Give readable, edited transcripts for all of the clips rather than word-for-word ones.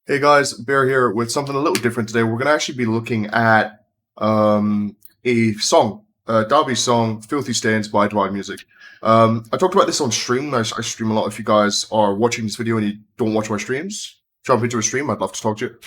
Hey guys, Bear here with something a little different today. We're going to actually be looking at a song, Dabi Song, Filthy Stains by Dabi Music. I talked about this on stream. I stream a lot. If you guys are watching this video and you don't watch my streams, jump into a stream. I'd love to talk to you.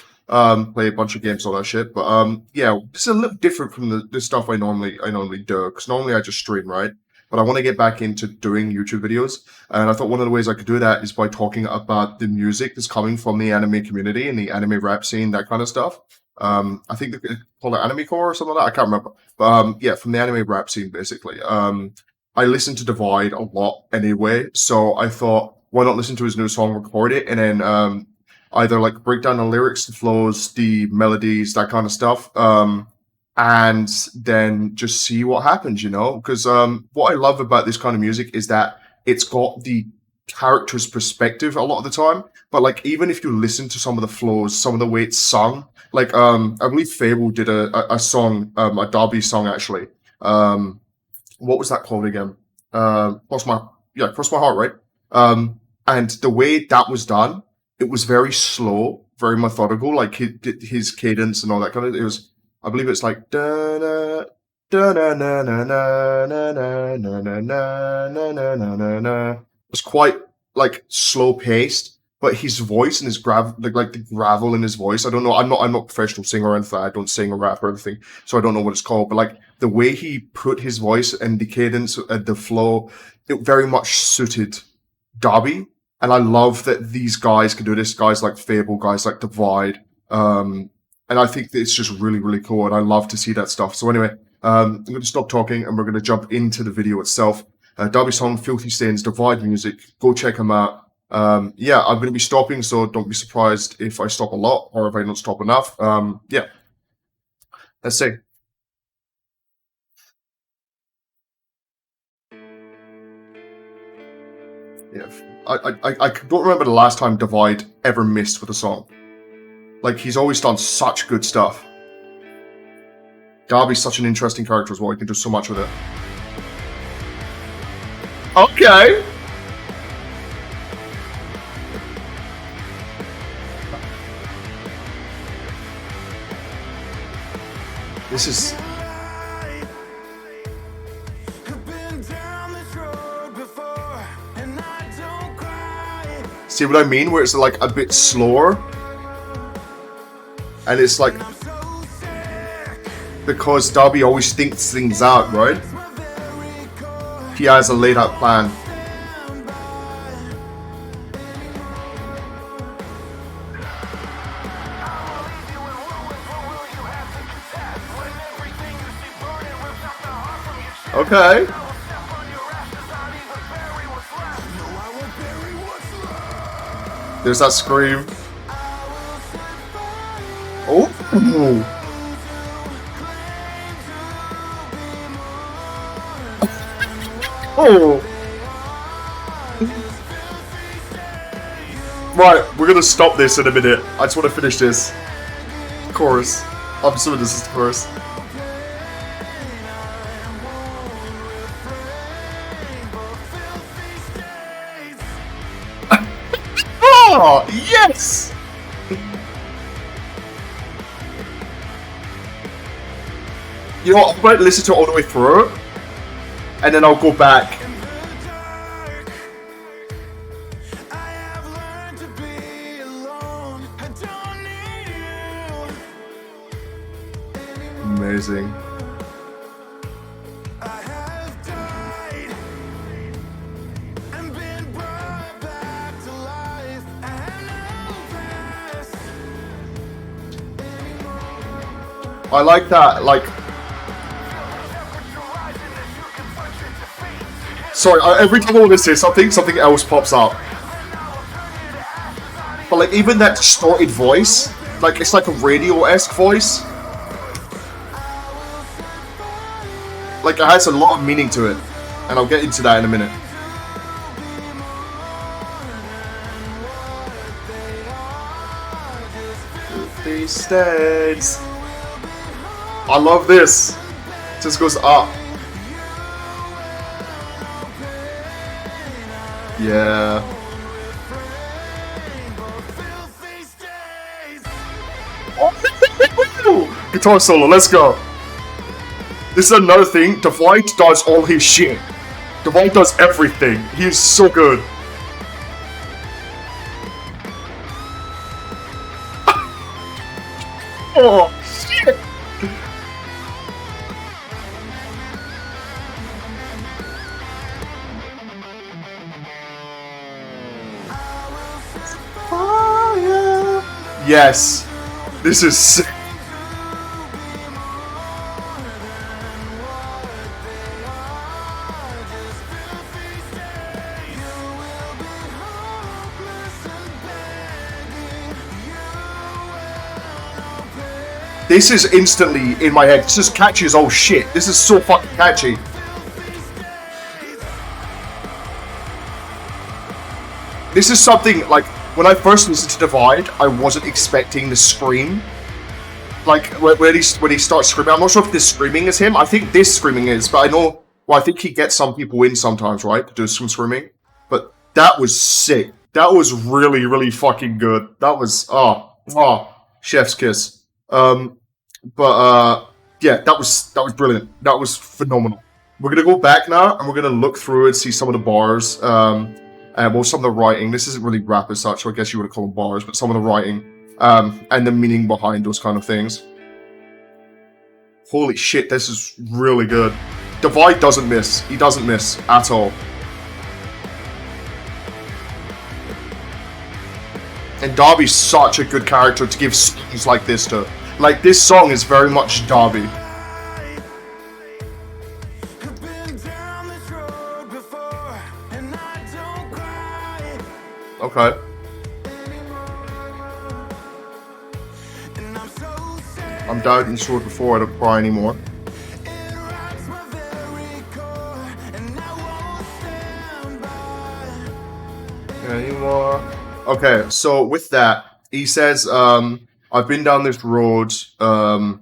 Play a bunch of games, all that shit. But yeah, this is a little different from the stuff I normally do. Because normally I just stream, right? But I want to get back into doing YouTube videos. And I thought one of the ways I could do that is by talking about the music that's coming from the anime community and the anime rap scene, that kind of stuff. I think they call it anime core or something like that. I can't remember. But yeah, from the anime rap scene, basically. I listen to Divide a lot anyway, so I thought, why not listen to his new song, record it, and then either like break down the lyrics, the flows, the melodies, that kind of stuff. And then just see what happens, because what I love about this kind of music is that it's got the character's perspective a lot of the time, but like even if you listen to some of the flows, some of the way it's sung, like I believe Fable did a song, a Dabi song actually. What was that called again? Cross my heart, right? And the way that was done, it was very slow, very methodical, like his cadence and all that kind of. It was, I believe it's like da na da na na na na na na na na na na na na. It's quite like slow paced, but his voice and his like the gravel in his voice. I don't know. I'm not a professional singer or anything. I don't sing or rap or anything, so I don't know what it's called. But like the way he put his voice and the cadence and the flow, it very much suited Dabi. And I love that these guys can do this. Guys like Fable, guys like Divide. And I think that it's just really, really cool. And I love to see that stuff. So anyway, I'm going to stop talking and we're going to jump into the video itself. Dabi Song, Filthy Stains, Divide Music. Go check them out. Yeah, I'm going to be stopping, so don't be surprised if I stop a lot or if I don't stop enough. Yeah, let's see. Yeah, I don't remember the last time Divide ever missed with a song. Like, he's always done such good stuff. Dabi's such an interesting character as well. He can do so much with it. Okay. This is... See what I mean? Where it's like a bit slower. And it's like... Because Dabi always thinks things out, right? He has a laid out plan. Okay. There's that scream. Oh. Oh. Right, we're gonna stop this in a minute. I just want to finish this chorus. I'm assuming this is the chorus. Oh, yes! You know what, I might listen to it all the way through, and then I'll go back. Amazing. I like that, like... Sorry, every time I want to say something, something else pops up. But like, even that distorted voice, like, it's like a radio-esque voice. Like, it has a lot of meaning to it. And I'll get into that in a minute. These states. I love this. It just goes up. Yeah. Guitar solo, let's go. This is another thing. Divide does all his shit. Divide does everything. He is so good. Oh, shit. Fire. Yes. This is sick. This is instantly in my head. This is catchy as oh shit. This is so fucking catchy. This is something like when I first listened to Divide, I wasn't expecting the scream. Like when he starts screaming, I'm not sure if this screaming is him. I think this screaming is, but I know. Well, I think he gets some people in sometimes, right, to do some screaming. But that was sick. That was really, really fucking good. That was chef's kiss. Yeah, that was brilliant. That was phenomenal. We're gonna go back now and we're gonna look through and see some of the bars. Well, some of the writing. This isn't really rap as such, so I guess you would call them bars, but some of the writing and the meaning behind those kind of things. Holy shit, this is really good. Divide doesn't miss. He doesn't miss at all. And Dabi's such a good character to give songs like this to. Like, this song is very much Dabi. Okay. I'm doubting sword before, I don't cry anymore. Anymore. Okay, so with that, he says, I've been down this road, I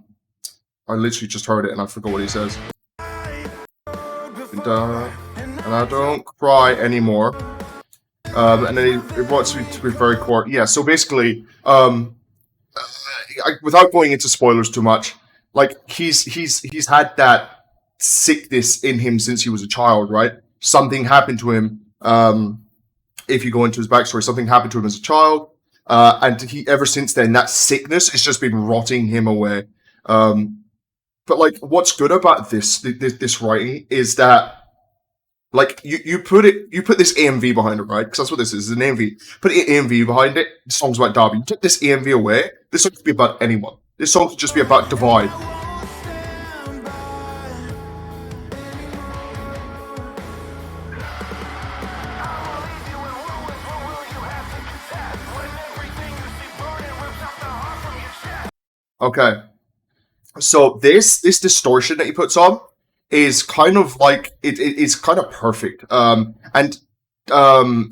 literally just heard it and I forgot what he says. And I don't cry anymore. And then it wants me to be very quiet. Yeah, so basically, without going into spoilers too much, like he's had that sickness in him since he was a child, right? Something happened to him. If you go into his backstory, something happened to him as a child, and he ever since then that sickness has just been rotting him away. But like, what's good about this writing is that, like, you put this AMV behind it, right? Because that's what this is, an AMV. Put an AMV behind it. The song's about Dabi. You take this AMV away, this song could be about anyone. This song could just be about Divide. Okay. So this distortion that he puts on is kind of like it's kind of perfect. And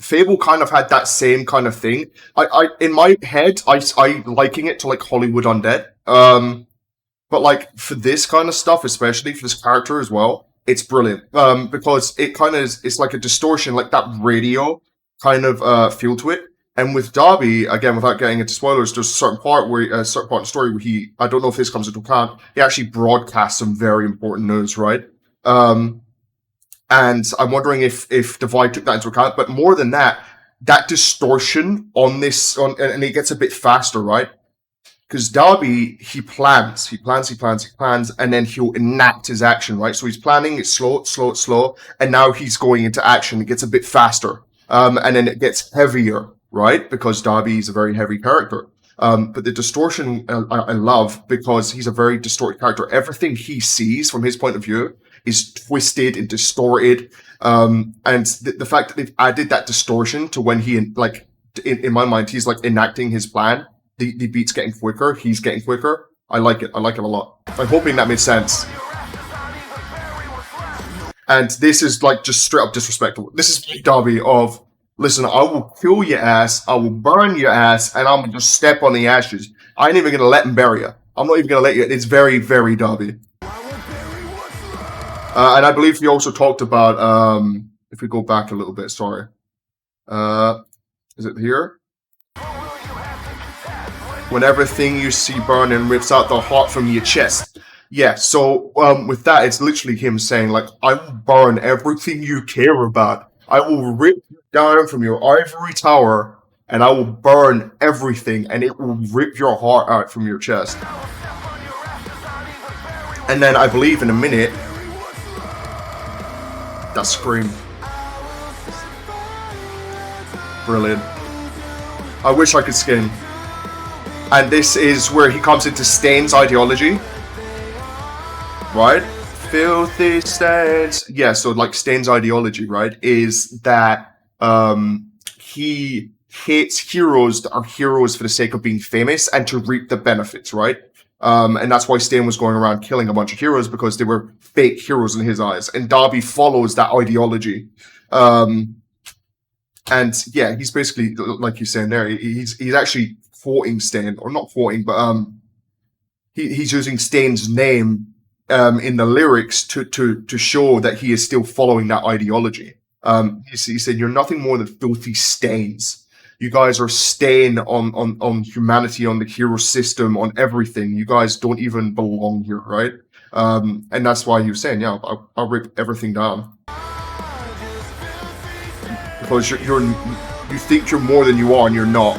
Fable kind of had that same kind of thing. I in my head, I liking it to like Hollywood Undead. But like for this kind of stuff, especially for this character as well, it's brilliant. Because it kind of it's like a distortion, like that radio kind of feel to it. And with Dabi, again, without getting into spoilers, there's a certain part in the story where I don't know if this comes into account, he actually broadcasts some very important news, right? And I'm wondering if Divide took that into account. But more than that, that distortion on this, and it gets a bit faster, right? Because Dabi, he plans, and then he'll enact his action, right? So he's planning, it's slow, and now he's going into action. It gets a bit faster, and then it gets heavier, right? Because Dabi is a very heavy character. But the distortion I love because he's a very distorted character. Everything he sees from his point of view is twisted and distorted. And the fact that they've added that distortion to when he, like, in my mind, he's like enacting his plan. The beat's getting quicker. He's getting quicker. I like it. I like it a lot. I'm hoping that made sense. And this is like just straight up disrespectful. This is Dabi of, listen, I will kill your ass, I will burn your ass, and I'm gonna just step on the ashes. I ain't even gonna let him bury you. I'm not even gonna let you. It's very, very Dabi. And I believe he also talked about, if we go back a little bit, sorry. Is it here? When everything you see burning rips out the heart from your chest. Yeah, so with that, it's literally him saying, like, I will burn everything you care about. I will rip you down from your ivory tower, and I will burn everything, and it will rip your heart out from your chest. And then I believe in a minute, that scream. Brilliant. I wish I could skin. And this is where he comes into Stain's ideology. Right? Filthy Stains. Yeah, so like Stain's ideology, right, is that he hates heroes that are heroes for the sake of being famous and to reap the benefits, right? And that's why Stain was going around killing a bunch of heroes, because they were fake heroes in his eyes. And Dabi follows that ideology. And yeah, he's basically, like you're saying there, he's actually quoting Stain, or not quoting, but he's using Stain's name in the lyrics to show that he is still following that ideology. He said, "You're nothing more than filthy stains. You guys are staying on humanity, on the hero system, on everything. You guys don't even belong here, right?" And that's why he was saying, "Yeah, I'll rip everything down." Because you think you're more than you are, and you're not.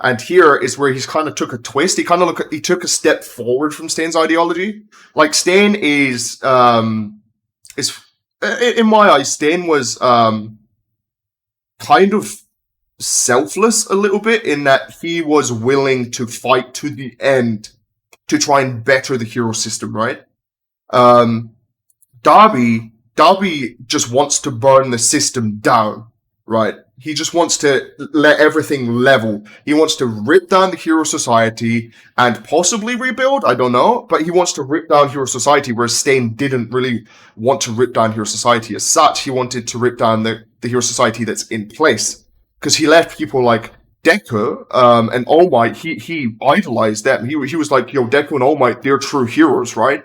And here is where he's kind of took a twist. He took a step forward from Stain's ideology. Like Stain is in my eyes, Stain was kind of selfless a little bit, in that he was willing to fight to the end to try and better the hero system, right? Dabi just wants to burn the system down, right? He just wants to let everything level. He wants to rip down the hero society and possibly rebuild. I don't know, but he wants to rip down hero society, whereas Stain didn't really want to rip down hero society as such. He wanted to rip down the hero society that's in place, because he left people like Deku and All Might. He idolized them. He was like, yo, Deku and All Might, they're true heroes, right?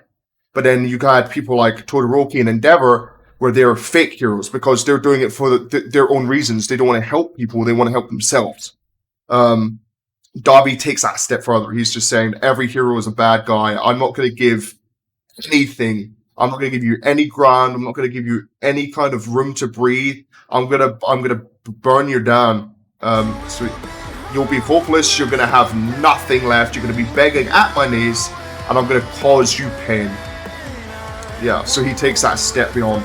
But then you got people like Todoroki and Endeavor, where they're fake heroes because they're doing it for their own reasons. They don't want to help people. They want to help themselves. Dabi takes that step further. He's just saying every hero is a bad guy. I'm not going to give anything. I'm not going to give you any ground. I'm not going to give you any kind of room to breathe. I'm gonna burn you down. So you'll be hopeless. You're gonna have nothing left. You're gonna be begging at my knees, and I'm gonna cause you pain. Yeah. So he takes that step beyond.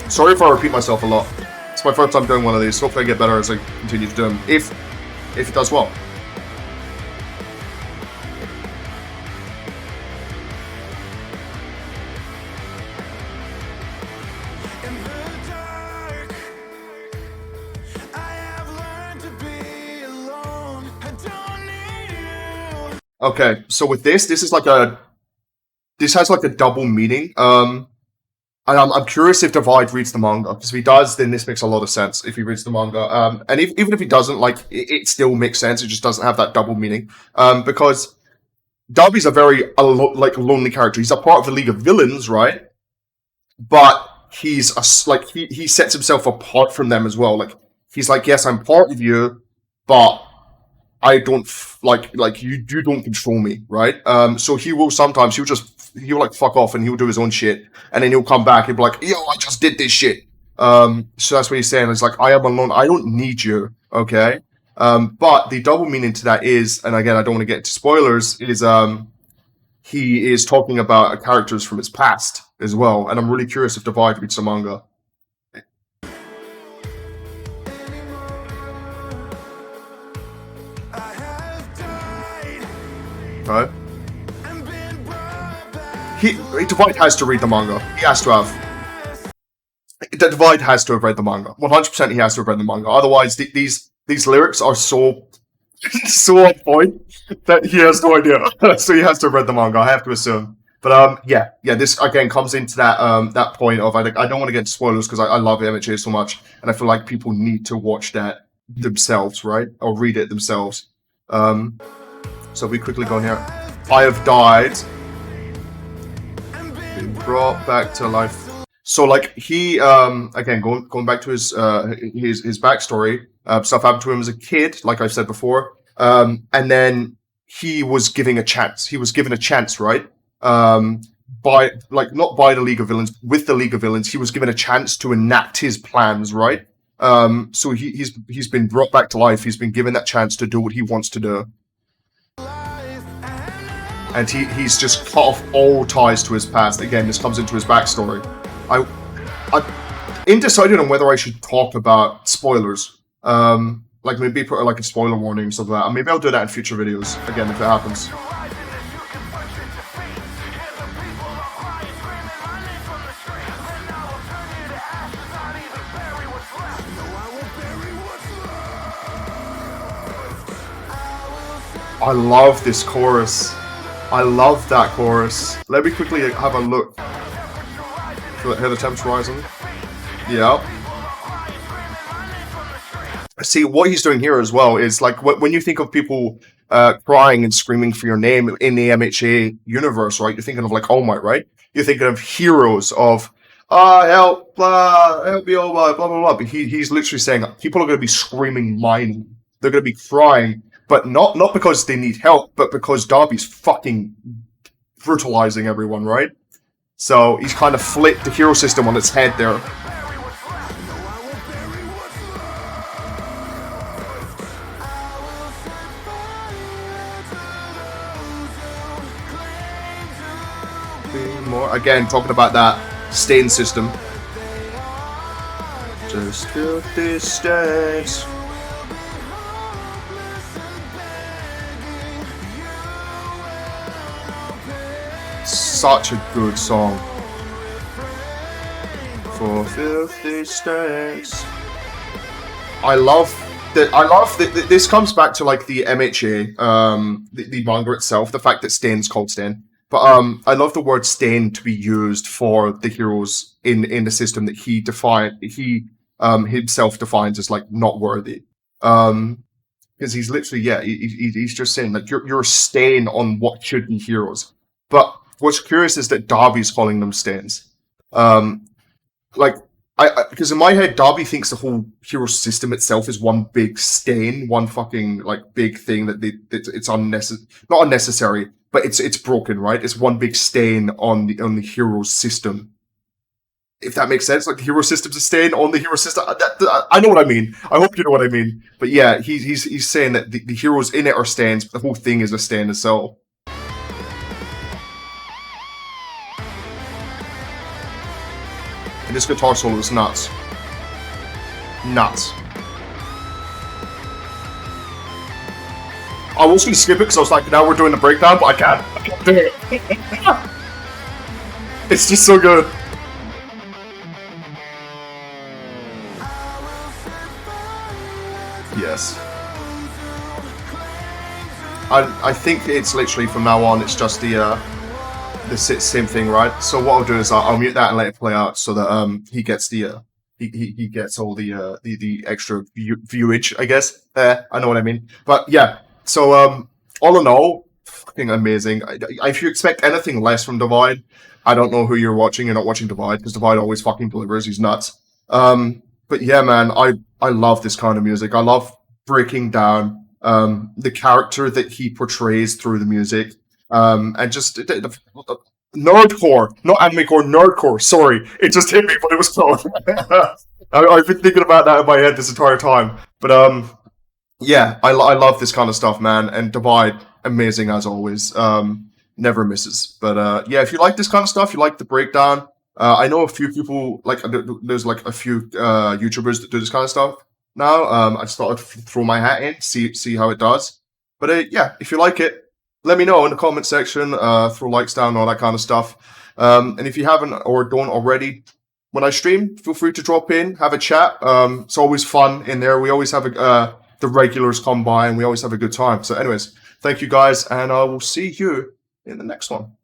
Sorry if I repeat myself a lot. It's my first time doing one of these. Hopefully I get better as I continue to do them, if it does well. Okay, so with this has like a double meaning. And I'm curious if Divide reads the manga, because if he does, then this makes a lot of sense if he reads the manga. And even if he doesn't, like, it still makes sense. It just doesn't have that double meaning. Because Dabi's a very lonely character. He's a part of the League of Villains, right? But he's he sets himself apart from them as well. Like, he's like, yes, I'm part of you, but I don't you don't control me, right? So he'll like fuck off and he'll do his own shit, and then he'll come back and be like, yo, I just did this shit. So that's what he's saying. It's like, I am alone. I don't need you. Okay. But the double meaning to that is, and again, I don't want to get into spoilers, is he is talking about characters from his past as well. And I'm really curious if Divide reads the manga. Right? Divide has to read the manga. He has to have. Divide has to have read the manga. 100% he has to have read the manga. Otherwise, these lyrics are so on point that he has no idea. So he has to have read the manga, I have to assume. But yeah, this again comes into that point of, I don't want to get into spoilers because I love MHA so much, and I feel like people need to watch that themselves, right? Or read it themselves. So we quickly go in here. I have died. Brought back to life. So like he again going back to his backstory, stuff happened to him as a kid, like I said before. And then he was giving a chance. He was given a chance, right? By like not by the League of Villains, with the League of Villains, he was given a chance to enact his plans, right? So he's been brought back to life. He's been given that chance to do what he wants to do, and he's just cut off all ties to his past. Again, this comes into his backstory. I'm undecided on whether I should talk about spoilers. Like maybe put like a spoiler warning or something like that. Maybe I'll do that in future videos again if it happens. I love this chorus. I love that chorus. Let me quickly have a look. Hear the temps rising. Yeah. See, what he's doing here as well is like when you think of people crying and screaming for your name in the MHA universe, right? You're thinking of like All Might, right? You're thinking of heroes of help, help me, All Might, blah blah blah. But he's literally saying people are going to be screaming mine. They're going to be crying, but not because they need help, but because Dabi's fucking brutalizing everyone, right? So he's kind of flipped the hero system on its head there. More again, talking about that stain system. Just feel distance. Such a good song. For filthy stains. I love that. This comes back to like the MHA, the manga itself. The fact that Stain's called Stain. But I love the word stain to be used for the heroes in the system that he himself defines as like not worthy. Because he's literally he's just saying like you're a stain on what should be heroes. But what's curious is that Dabi's calling them stains. Like because in my head, Dabi thinks the whole hero system itself is one big stain, one fucking like big thing that it's unnecessary, not unnecessary. But it's broken, right? It's one big stain on the hero system. If that makes sense, like the hero system's a stain on the hero system. I know what I mean. I hope you know what I mean. But yeah, he's saying that the heroes in it are stains, but the whole thing is a stain itself. And this guitar solo is nuts. Nuts. I was going to skip it because I was like, now we're doing the breakdown, but I can't do it. It's just so good. Yes. I think it's literally from now on, it's just the same thing, right? So what I'll do is I'll mute that and let it play out so that he gets the he gets all the extra viewage, I guess. I know what I mean. But yeah. So, all in all, fucking amazing. If you expect anything less from Divide, I don't know who you're watching. You're not watching Divide, because Divide always fucking delivers. He's nuts. But yeah, man, I love this kind of music. I love breaking down the character that he portrays through the music. And just nerdcore, not animecore, nerdcore. Sorry, it just hit me, but it was close. I've been thinking about that in my head this entire time. But yeah, I love this kind of stuff, man. And Divide, amazing as always. Never misses. But yeah, if you like this kind of stuff, you like the breakdown. I know a few people, like, there's like a few YouTubers that do this kind of stuff now. I just thought I'd throw my hat in, see how it does. But yeah, if you like it, let me know in the comment section. Throw likes down, all that kind of stuff. And if you haven't or don't already, when I stream, feel free to drop in, have a chat. It's always fun in there. We always have the regulars come by and we always have a good time. So anyways, thank you guys, and I will see you in the next one.